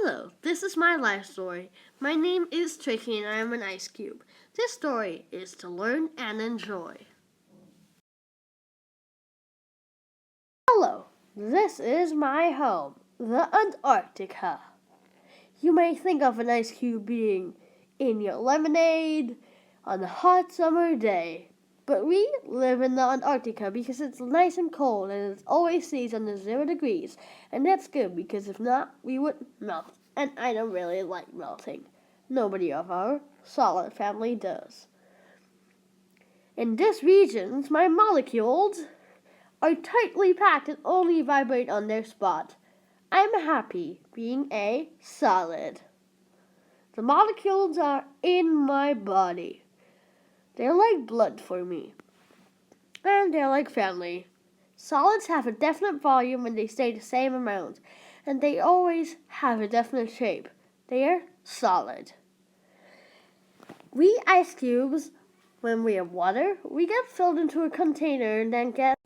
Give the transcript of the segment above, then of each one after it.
Hello, this is my life story. My name is Tricky and I am an ice cube. This story is to learn and enjoy. Hello, this is my home, the Antarctica. You may think of an ice cube being in your lemonade on a hot summer day. But we live in the Antarctica because it's nice and cold and it always stays under 0 degrees. And that's good because if not, we would melt. And I don't really like melting. Nobody of our solid family does. In this region, my molecules are tightly packed and only vibrate on their spot. I'm happy being a solid. The molecules are in my body. They're like blood for me. And they're like family. Solids have a definite volume and they stay the same amount. And they always have a definite shape. They're solid. We ice cubes, when we have water, we get filled into a container and then get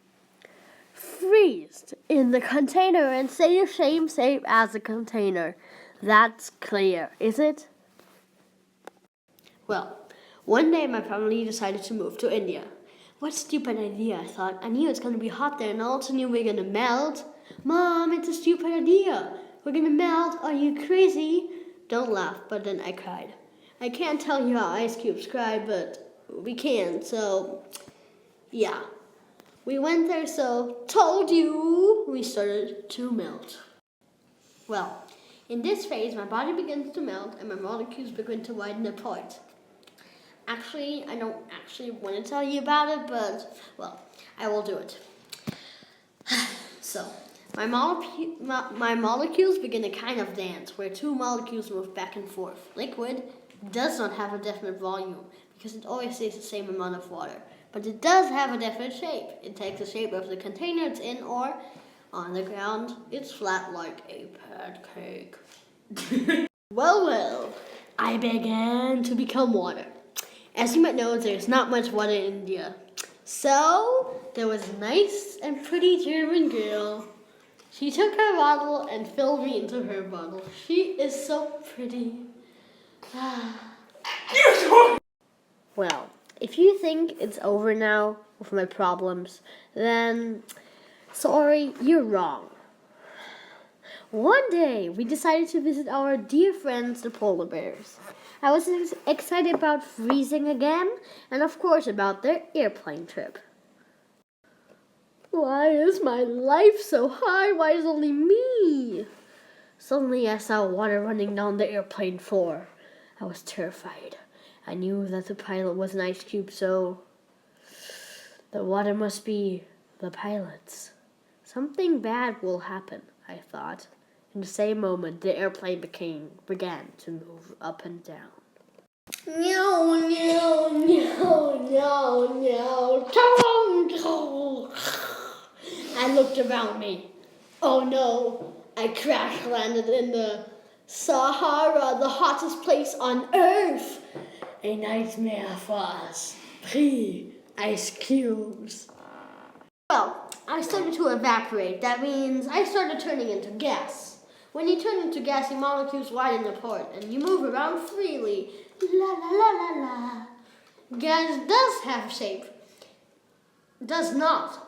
freezed in the container and stay the same shape as the container. That's clear, is it? Well, one day my family decided to move to India. What stupid idea, I thought. I knew it's going to be hot there and I also knew we were going to melt. Mom, it's a stupid idea. We're going to melt. Are you crazy? Don't laugh, but then I cried. I can't tell you how ice cubes cry, but we can, so yeah. We went there, so told you we started to melt. Well, in this phase, my body begins to melt and my molecules begin to widen apart. Actually, I don't actually want to tell you about it, but, well, I will do it. So, my molecules begin to kind of dance, where two molecules move back and forth. Liquid does not have a definite volume, because it always stays the same amount of water. But it does have a definite shape. It takes the shape of the container it's in, or on the ground, it's flat like a pancake. Well, I began to become water. As you might know, there's not much water in India. So, there was a nice and pretty German girl. She took her bottle and filled me into her bottle. She is so pretty. Well, if you think it's over now with my problems, then sorry, you're wrong. One day, we decided to visit our dear friends, the polar bears. I was excited about freezing again, and of course about their airplane trip. Why is my life so high? Why is only me? Suddenly I saw water running down the airplane floor. I was terrified. I knew that the pilot was an ice cube, so the water must be the pilot's. Something bad will happen, I thought. In the same moment, the airplane began to move up and down. No, no, no, no, no. I looked around me. Oh no, I crash landed in the Sahara, the hottest place on earth. A nightmare for us. 3 ice cubes. Well, I started to evaporate. That means I started turning into gas. When you turn into gas, your molecules widen apart and you move around freely. La la la la la. Gas does have a shape. Does not,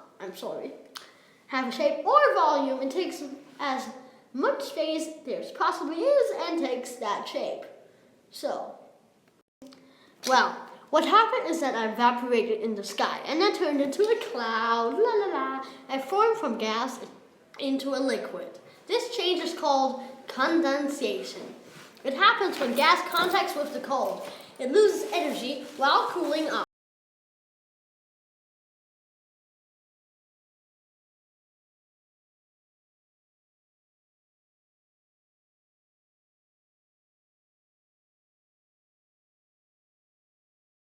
have a shape or volume. It takes as much space there possibly is and takes that shape. So, well, what happened is that I evaporated in the sky and I turned into a cloud. La la la. I formed from gas into a liquid. This change is called condensation. It happens when gas contacts with the cold. It loses energy while cooling off.